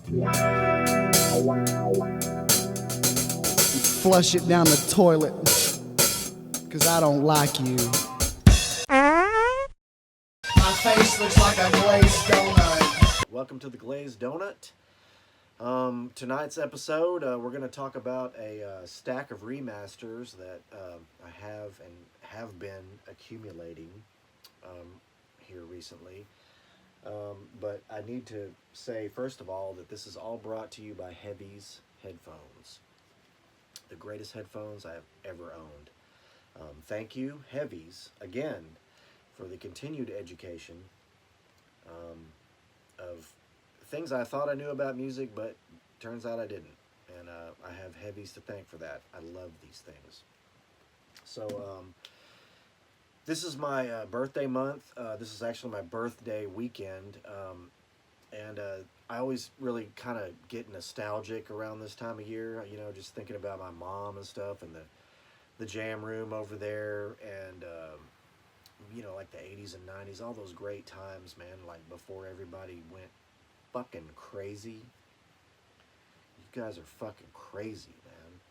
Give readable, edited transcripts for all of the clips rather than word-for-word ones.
Flush it down the toilet, 'cause I don't like you. My face looks like a glazed donut. Welcome to the Glazed Donut. Tonight's episode, we're going to talk about a stack of remasters that I have been accumulating here recently. But I need to say, first of all, that this is all brought to you by Heavy's Headphones. The greatest headphones I have ever owned. Thank you, Heavy's, again, for the continued education of things I thought I knew about music, but turns out I didn't. And I have Heavy's to thank for that. I love these things. So, this is my birthday month. This is actually my birthday weekend. And I always really kind of get nostalgic around this time of year, you know, just thinking about my mom and stuff, and the jam room over there, and you know, like the 80s and 90s, all those great times, man, like before everybody went fucking crazy. You guys are fucking crazy, man.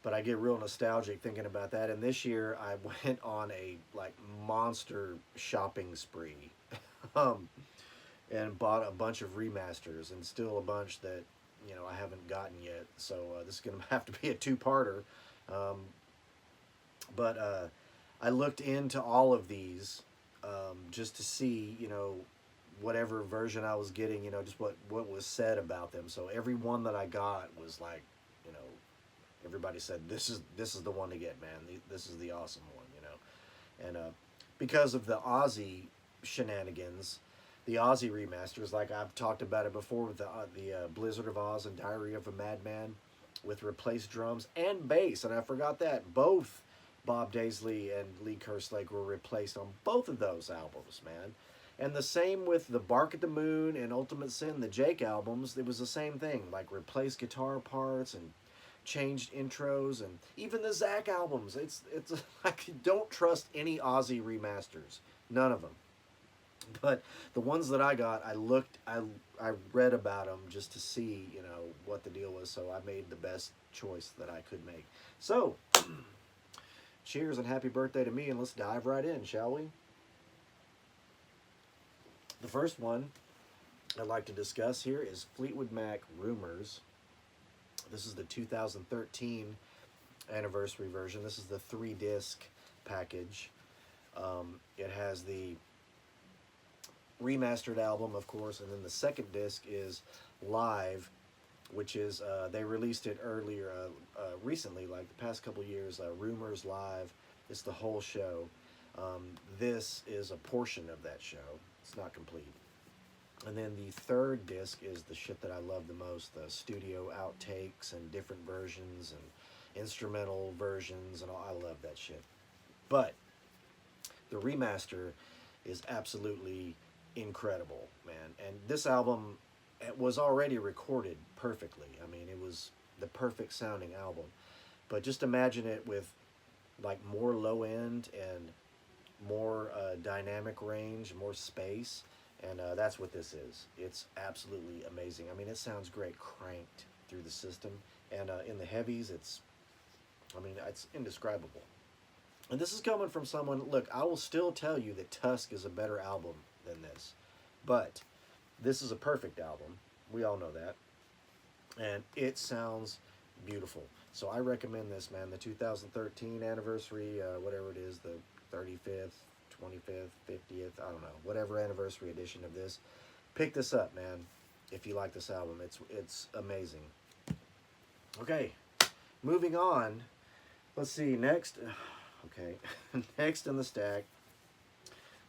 But I get real nostalgic thinking about that, and this year I went on a like monster shopping spree. And bought a bunch of remasters, and still a bunch that, you know, I haven't gotten yet. So this is going to have to be a two-parter. But I looked into all of these just to see, you know, whatever version I was getting, you know, just what was said about them. So every one that I got was like, you know, everybody said, this is the one to get, man. This is the awesome one, you know. And because of the Aussie shenanigans, the Aussie remasters, like I've talked about it before with the Blizzard of Oz and Diary of a Madman, with replaced drums and bass, and I forgot that both Bob Daisley and Lee Kerslake were replaced on both of those albums, man. And the same with the Bark at the Moon and Ultimate Sin, the Jake albums. It was the same thing, like replaced guitar parts and changed intros, and even the Zach albums. It's like, don't trust any Aussie remasters, none of them. But the ones that I got, I read about them just to see, you know, what the deal was. So I made the best choice that I could make. So, cheers and happy birthday to me, and let's dive right in, shall we? The first one I'd like to discuss here is Fleetwood Mac Rumors. This is the 2013 anniversary version. This is the 3-disc package. It has the remastered album, of course, and then the second disc is Live, which is they released it earlier recently, like the past couple years. Rumors Live, it's the whole show. This is a portion of that show. It's not complete. And then the third disc is the shit that I love the most, the studio outtakes and different versions and instrumental versions and all. I love that shit. But the remaster is absolutely incredible, man. And this album, it was already recorded perfectly. I mean, it was the perfect sounding album. But just imagine it with like more low end and more dynamic range, more space, and that's what this is. It's absolutely amazing. I mean, it sounds great cranked through the system, and in the heavies, it's indescribable. And this is coming from someone, look, I will still tell you that Tusk is a better album than this. But this is a perfect album. We all know that. And it sounds beautiful. So I recommend this, man. The 2013 anniversary, whatever it is, the 35th, 25th, 50th, I don't know, whatever anniversary edition of this. Pick this up, man, if you like this album. It's amazing. Okay, moving on. Let's see, next... Okay, next in the stack,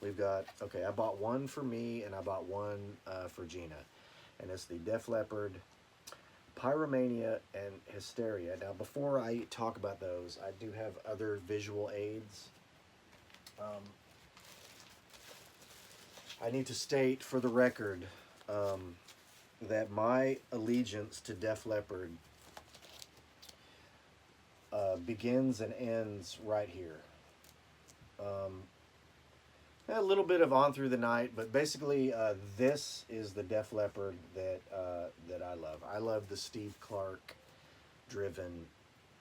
we've got, okay, I bought one for me, and I bought one for Gina. And it's the Def Leppard Pyromania and Hysteria. Now, before I talk about those, I do have other visual aids. I need to state for the record that my allegiance to Def Leppard begins and ends right here. A little bit of On Through the Night, but basically, this is the Def Leppard that I love. I love the Steve Clark driven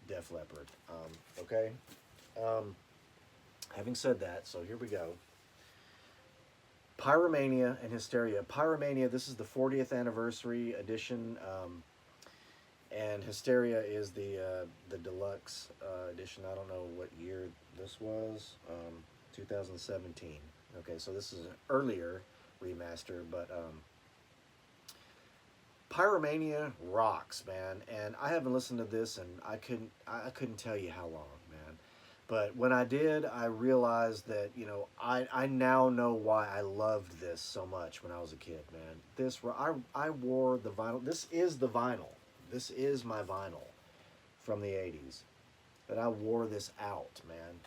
Def Leppard. Okay. Um, Having said that, so here we go. Pyromania and Hysteria. Pyromania, this is the 40th anniversary edition, and Hysteria is the deluxe edition. I don't know what year this was. 2017. Okay, so this is an earlier remaster, but Pyromania rocks, man. And I haven't listened to this, and I couldn't tell you how long, man. But when I did, I realized that, you know, I now know why I loved this so much when I was a kid, man. This, I wore the vinyl. This is the vinyl. This is my vinyl from the 80s. That I wore this out, man.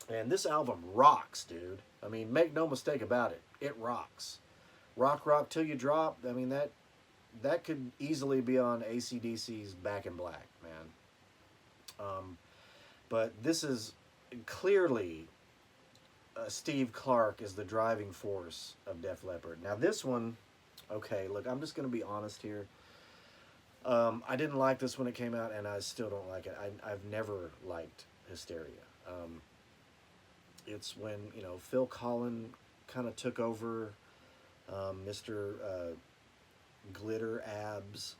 And this album rocks, dude. I mean, make no mistake about it. It rocks. Rock, Rock Till You Drop. I mean, that could easily be on AC/DC's Back in Black, man. But this is clearly Steve Clark is the driving force of Def Leppard. Now this one, okay, look, I'm just going to be honest here. I didn't like this when it came out, and I still don't like it. I've never liked Hysteria. It's when, you know, Phil Collins kind of took over, Mr. Glitter Abs.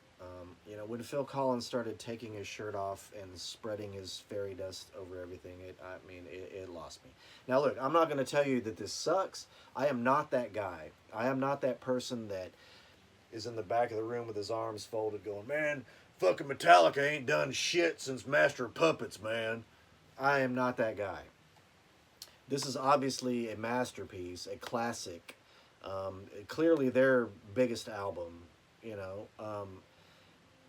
You know, when Phil Collins started taking his shirt off and spreading his fairy dust over everything, it lost me. Now look, I'm not going to tell you that this sucks. I am not that guy. I am not that person that is in the back of the room with his arms folded going, man, fucking Metallica ain't done shit since Master of Puppets, man. I am not that guy. This is obviously a masterpiece, a classic. Clearly their biggest album, you know.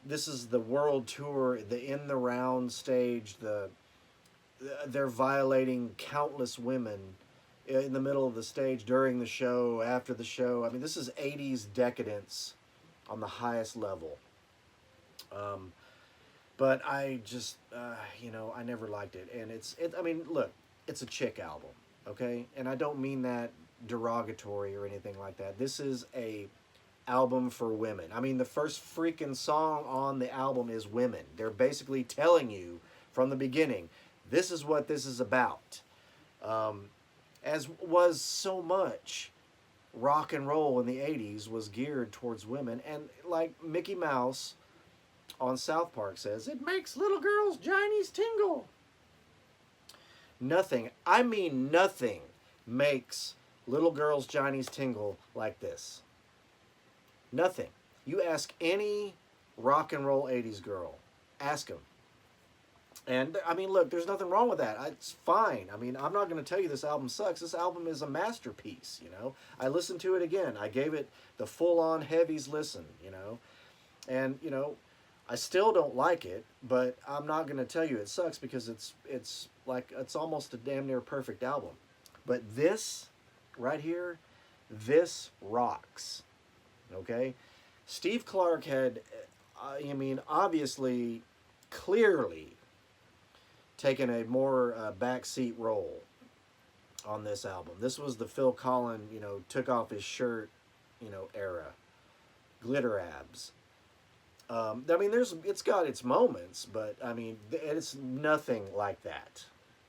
This is the world tour, the In the Round stage, they're violating countless women in the middle of the stage, during the show, after the show. I mean, this is 80s decadence on the highest level. But I just, you know, I never liked it. And I mean, look, it's a chick album, okay? And I don't mean that derogatory or anything like that. This is a album for women. I mean, the first freaking song on the album is women. They're basically telling you from the beginning, this is what this is about. As was so much rock and roll in the 80s was geared towards women. And like Mickey Mouse on South Park says, it makes little girls' jinies tingle. Nothing, I mean nothing, makes little girls' jinies tingle like this. Nothing. You ask any rock and roll 80s girl. Ask them. And, I mean, look, there's nothing wrong with that. It's fine. I mean, I'm not going to tell you this album sucks. This album is a masterpiece, you know. I listened to it again. I gave it the full-on heavies listen, you know. And, you know, I still don't like it, but I'm not going to tell you it sucks because it's almost a damn near perfect album. But this right here, this rocks. Okay? Steve Clark had, I mean, obviously, clearly taken a more backseat role on this album. This was the Phil Collins, you know, took off his shirt, you know, era. Glitter Abs. I mean, it's got its moments, but I mean, it's nothing like that.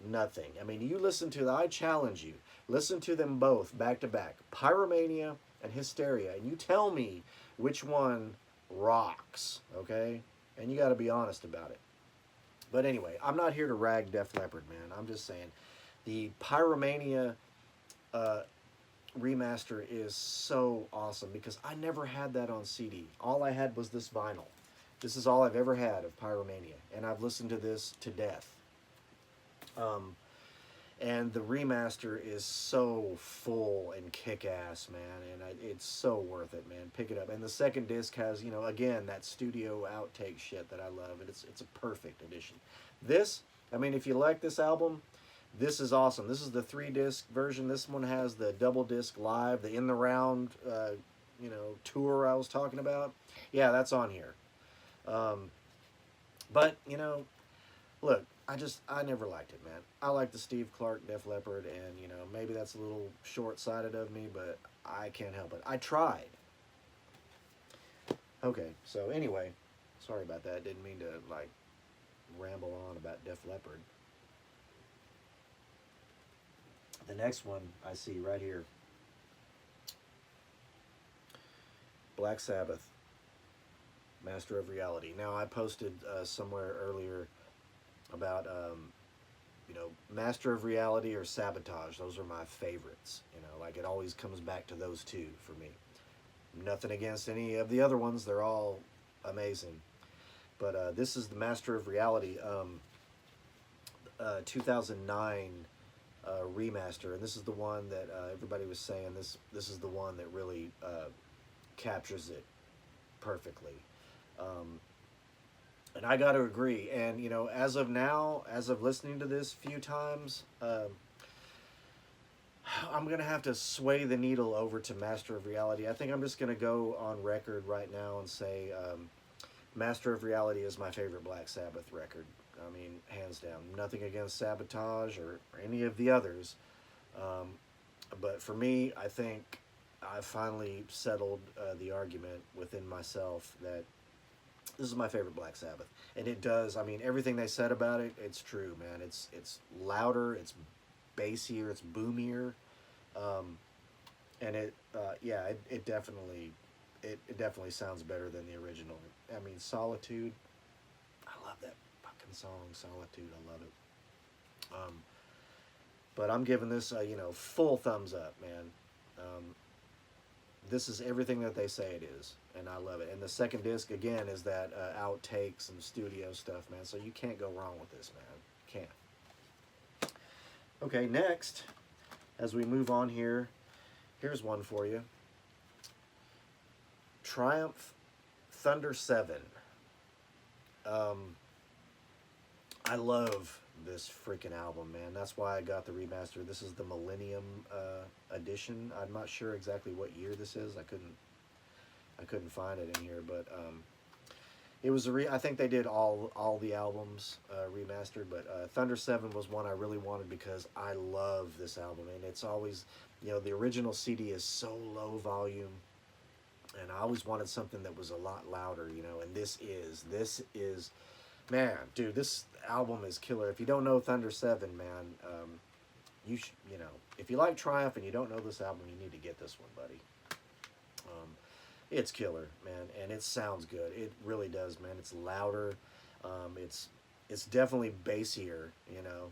Nothing. I mean, you listen to I challenge you, listen to them both back to back, Pyromania and Hysteria, and you tell me which one rocks, okay? And you got to be honest about it. But anyway, I'm not here to rag Def Leppard, man. I'm just saying the Pyromania remaster is so awesome because I never had that on CD. All I had was this vinyl. This is all I've ever had of Pyromania, and I've listened to this to death. And the remaster is so full and kick-ass, man, and it's so worth it, man. Pick it up. And the second disc has, you know, again, that studio outtake shit that I love, and it's a perfect edition. This, I mean, if you like this album, this is awesome. This is the 3-disc version. This one has the double disc live, the In the Round, you know, tour I was talking about. Yeah, that's on here. But, you know, look, I never liked it, man. I like the Steve Clark Def Leppard, and you know, maybe that's a little short-sighted of me, but I can't help it. I tried. Okay, so anyway, sorry about that. Didn't mean to like ramble on about Def Leppard. The next one I see right here, Black Sabbath, Master of Reality. Now I posted somewhere earlier about you know, Master of Reality or Sabotage. Those are my favorites. You know, like it always comes back to those two for me. Nothing against any of the other ones; they're all amazing. But this is the Master of Reality, 2009 remaster, and this is the one that everybody was saying this is the one that really captures it perfectly. Um, and I got to agree. And you know, as of now, as of listening to this a few times, I'm gonna have to sway the needle over to Master of Reality. I think I'm just gonna go on record right now and say Master of Reality is my favorite Black Sabbath record. I mean, hands down. Nothing against Sabotage or any of the others, um, but for me, I think I finally settled the argument within myself that this is my favorite Black Sabbath, and it does. I mean, everything they said about it, it's true, man. It's louder, it's bassier, it's boomier, um, and yeah, it definitely it definitely sounds better than the original. I mean, Solitude, I love that fucking song, Solitude. I love it. But I'm giving this you know, full thumbs up, man. This is everything that they say it is, and I love it. And the second disc again is that outtakes and studio stuff, man. So you can't go wrong with this, man. Can't. Okay, next, as we move on here, here's one for you. Triumph Thunder 7. I love this freaking album, man. That's why I got the remaster. This is the Millennium edition. I'm not sure exactly what year this is. I couldn't find it in here, but it was I think they did all the albums remastered, but Thunder 7 was one I really wanted because I love this album, and it's always, you know, the original CD is so low volume, and I always wanted something that was a lot louder, you know, and this is, man, dude, this album is killer. If you don't know Thunder 7, man, you know, if you like Triumph and you don't know this album, you need to get this one, buddy. It's killer, man, and it sounds good. It really does, man. It's louder. It's definitely bassier, you know,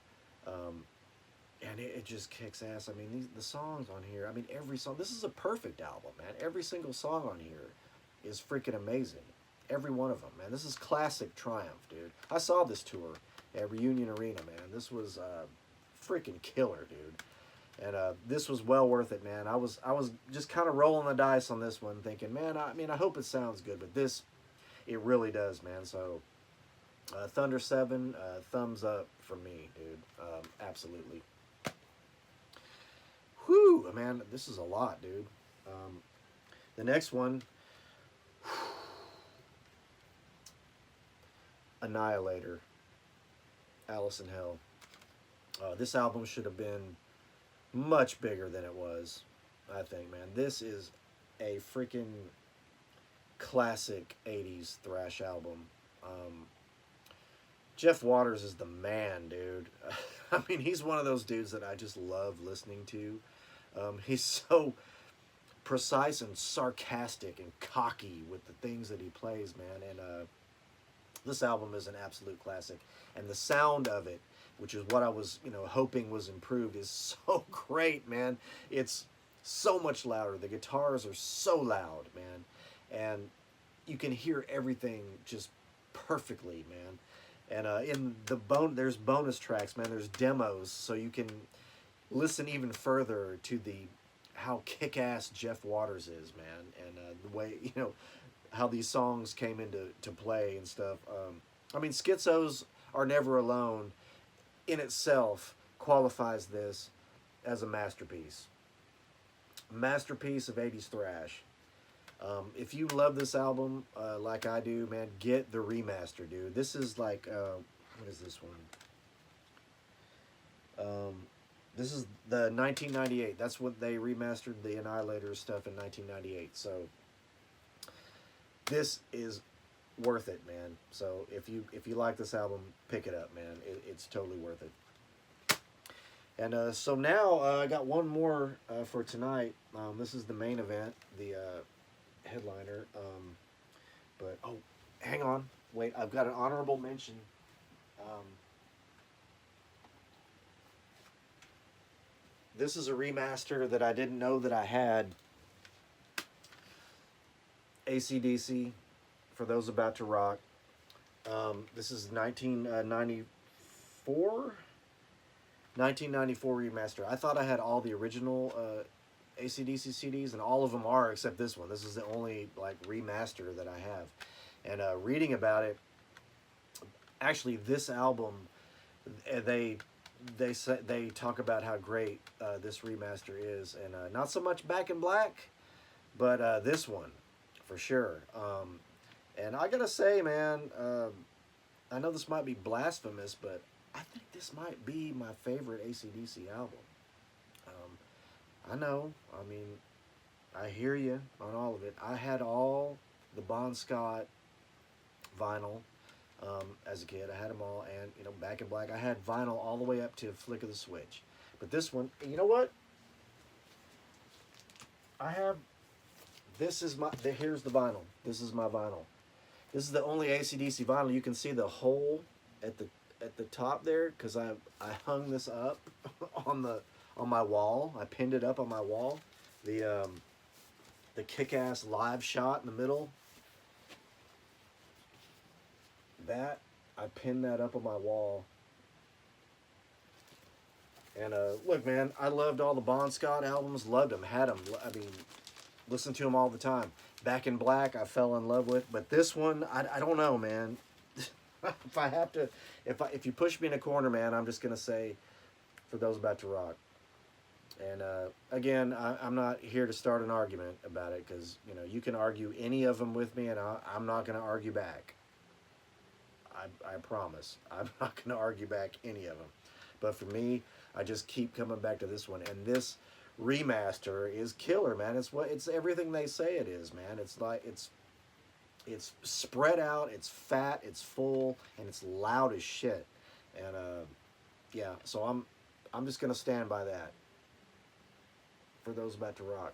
and it just kicks ass. I mean, the songs on here. I mean, every song. This is a perfect album, man. Every single song on here is freaking amazing. Every one of them, man. This is classic Triumph, dude. I saw this tour at Reunion Arena, man. This was freaking killer, dude. And this was well worth it, man. I was just kind of rolling the dice on this one, thinking, man, I mean, I hope it sounds good, but this, it really does, man. So, Thunder 7, thumbs up for me, dude. Absolutely. Whew, man, this is a lot, dude. The next one, Annihilator, Alice in Hell. This album should have been much bigger than it was, I think, man. This is a freaking classic 80s thrash album. Jeff Waters is the man, dude. I mean, he's one of those dudes that I just love listening to. He's so precise and sarcastic and cocky with the things that he plays, man. And this album is an absolute classic. And the sound of it, which is what I was, you know, hoping was improved, is so great, man. It's so much louder. The guitars are so loud, man. And you can hear everything just perfectly, man. And in the there's bonus tracks, man. There's demos, so you can listen even further to how kick-ass Jeff Waters is, man. And the way, you know, how these songs came into play and stuff. I mean, Schizos Are Never Alone in itself qualifies this as a masterpiece. Masterpiece of 80s thrash. If you love this album like I do, man, get the remaster, dude. This is like, what is this one? This is the 1998. That's what they remastered the Annihilator stuff in 1998. So this is worth it, man. So if you like this album, pick it up, man. It's totally worth it. And so now I got one more for tonight. This is the main event, the headliner. But oh, hang on, wait. I've got an honorable mention. This is a remaster that I didn't know that I had. AC/DC, For Those About to Rock. This is 1994 remaster. I thought I had all the original AC/DC CDs, and all of them are except this one. This is the only like remaster that I have. And reading about it, actually, this album, they talk about how great this remaster is, and not so much Back in Black, but this one for sure. And I gotta say, man, I know this might be blasphemous, but I think this might be my favorite AC/DC album. I know, I mean, I hear you on all of it. I had all the Bon Scott vinyl as a kid. I had them all, and you know, Back in Black. I had vinyl all the way up to Flick of the Switch. But this one, you know what? I have. This is my. Here's the vinyl. This is my vinyl. This is the only AC/DC vinyl. You can see the hole at the top there because I hung this up on my wall. I pinned it up on my wall. The kick-ass live shot in the middle. That I pinned that up on my wall. And look, man, I loved all the Bon Scott albums. Loved them. Had them. I mean, listened to them all the time. Back in Black, I fell in love with. But this one, I don't know, man. If I have to, if you push me in a corner, man, I'm just gonna say, For Those About to Rock. And again, I'm not here to start an argument about it because you know you can argue any of them with me, and I'm not gonna argue back. I promise, I'm not gonna argue back any of them. But for me, I just keep coming back to this one, and this remaster is killer, man. It's everything they say it is, man. It's like it's spread out, it's fat, it's full, and it's loud as shit. And yeah, so I'm just gonna stand by that. For Those About to Rock.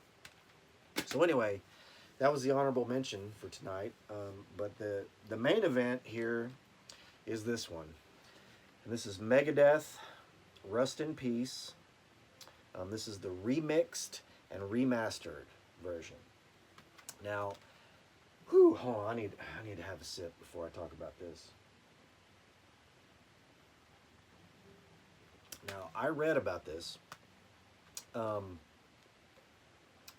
So anyway, that was the honorable mention for tonight. But the main event here is this one, and this is Megadeth, Rust in Peace. This is the remixed and remastered version. Now, hold on, I need to have a sip before I talk about this. Now, I read about this,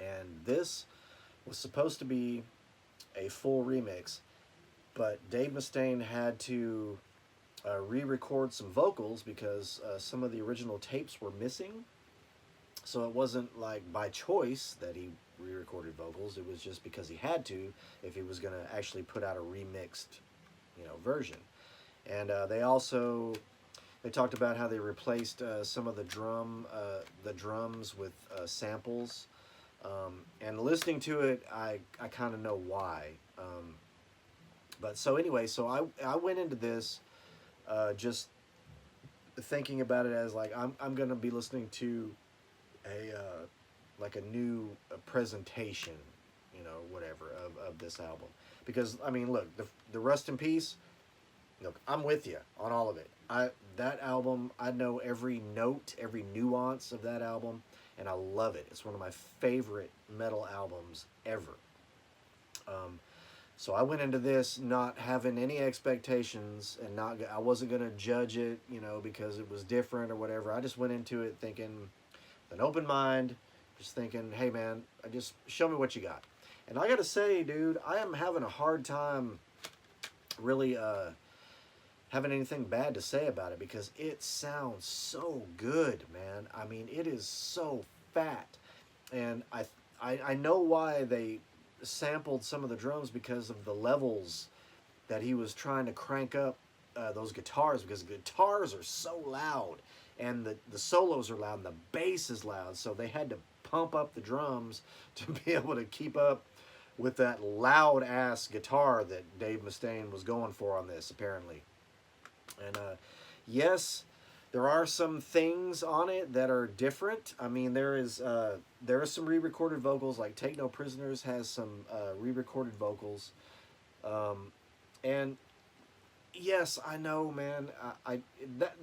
and this was supposed to be a full remix, but Dave Mustaine had to re-record some vocals because some of the original tapes were missing. So it wasn't like by choice that he re-recorded vocals. It was just because he had to if he was going to actually put out a remixed, you know, version. And they talked about how they replaced some of the drums with samples. And listening to it, I kind of know why. But so anyway, so I went into this just thinking about it as like I'm gonna be listening to a new presentation, you know, whatever of this album. Because I mean, look, the Rust in Peace. Look, I'm with you on all of it. That album, I know every note, every nuance of that album, and I love it. It's one of my favorite metal albums ever. So I went into this not having any expectations, and I wasn't gonna judge it, you know, because it was different or whatever. I just went into it thinking, with an open mind, just thinking, hey man, just show me what you got. And I gotta say, dude, I am having a hard time really having anything bad to say about it because it sounds so good, man. I mean, it is so fat, and I know why they sampled some of the drums because of the levels that he was trying to crank up those guitars, because guitars are so loud and the solos are loud and the bass is loud, so they had to pump up the drums to be able to keep up with that loud ass guitar that Dave Mustaine was going for on this, apparently. And yes, there are some things on it that are different. I mean, there is some re-recorded vocals, like Take No Prisoners has some re-recorded vocals, and yes, I know, man.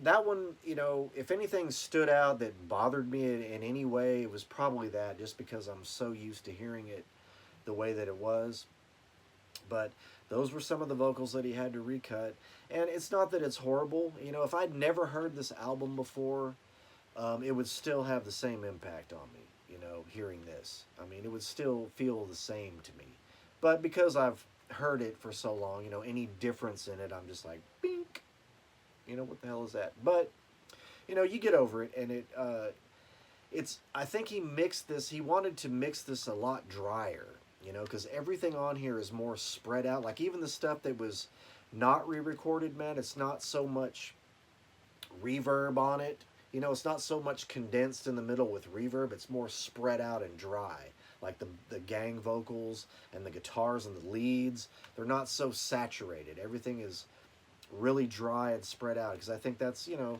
That one, you know, if anything stood out that bothered me in any way, it was probably that, just because I'm so used to hearing it the way that it was. But those were some of the vocals that he had to recut. And it's not that it's horrible. You know, if I'd never heard this album before, it would still have the same impact on me, you know, hearing this. I mean, it would still feel the same to me. But because I've heard it for so long, you know, any difference in it, I'm just like, bink. You know, what the hell is that? But, you know, you get over it, and I think he wanted to mix this a lot drier, you know, because everything on here is more spread out. Like, even the stuff that was not re-recorded, man, it's not so much reverb on it. You know, it's not so much condensed in the middle with reverb. It's more spread out and dry. Like the gang vocals and the guitars and the leads, they're not so saturated. Everything is really dry and spread out, because I think that's, you know,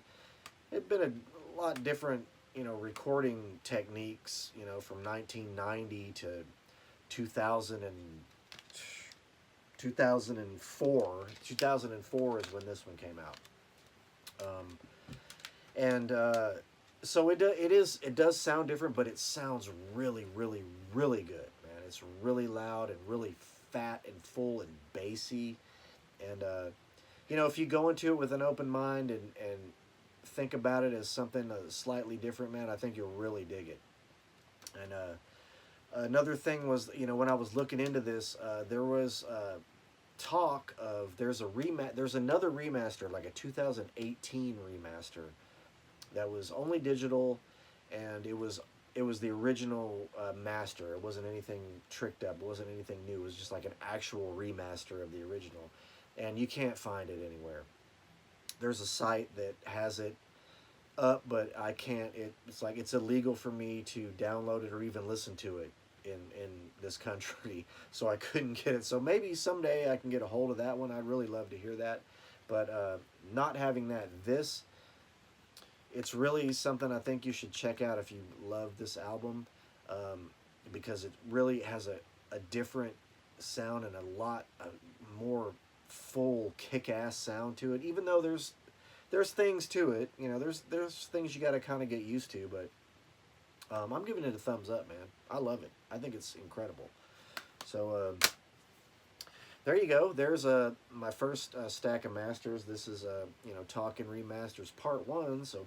it'd been a lot different, you know, recording techniques, you know, from 1990 to 2000 and 2004. 2004 is when this one came out. So it does sound different, but it sounds really, really, really good, man. It's really loud and really fat and full and bassy. And, you know, if you go into it with an open mind and think about it as something slightly different, man, I think you'll really dig it. And another thing was, you know, when I was looking into this, there was talk of there's another remaster, like a 2018 remaster, that was only digital, and it was the original master. It wasn't anything tricked up. It wasn't anything new. It was just like an actual remaster of the original, and you can't find it anywhere. There's a site that has it up, but I can't. It's like it's illegal for me to download it or even listen to it in this country, so I couldn't get it. So maybe someday I can get a hold of that one. I'd really love to hear that, but not having that, it's really something I think you should check out if you love this album, because it really has a different sound and a lot more full kick-ass sound to it. Even though there's things to it, you know, there's things you got to kind of get used to, but I'm giving it a thumbs up, man. I love it. I think it's incredible. So there you go. There's my first stack of masters. This is you know, Talking Remasters Part 1. So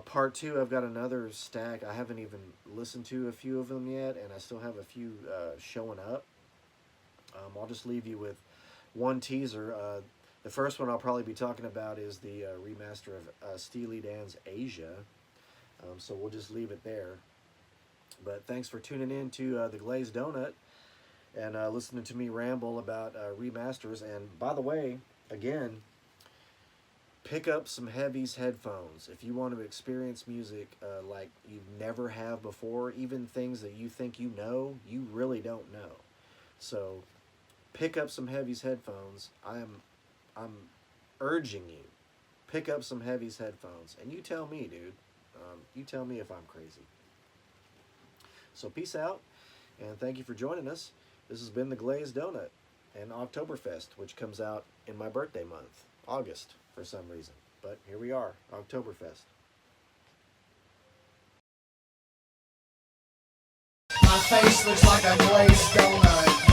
Part 2, I've got another stack. I haven't even listened to a few of them yet, and I still have a few showing up. I'll just leave you with one teaser. The first one I'll probably be talking about is the remaster of Steely Dan's Asia. So we'll just leave it there. But thanks for tuning in to the Glazed Donut and listening to me ramble about remasters. And by the way, again, pick up some Heavy's headphones if you want to experience music like you never have before. Even things that you think you know, you really don't know. So pick up some Heavy's headphones. I'm urging you, pick up some Heavy's headphones, and you tell me, dude. You tell me if I'm crazy. So peace out, and thank you for joining us. This has been the Glazed Donut and Oktoberfest, which comes out in my birthday month, August, for some reason. But here we are, Oktoberfest. My face looks like a glazed donut.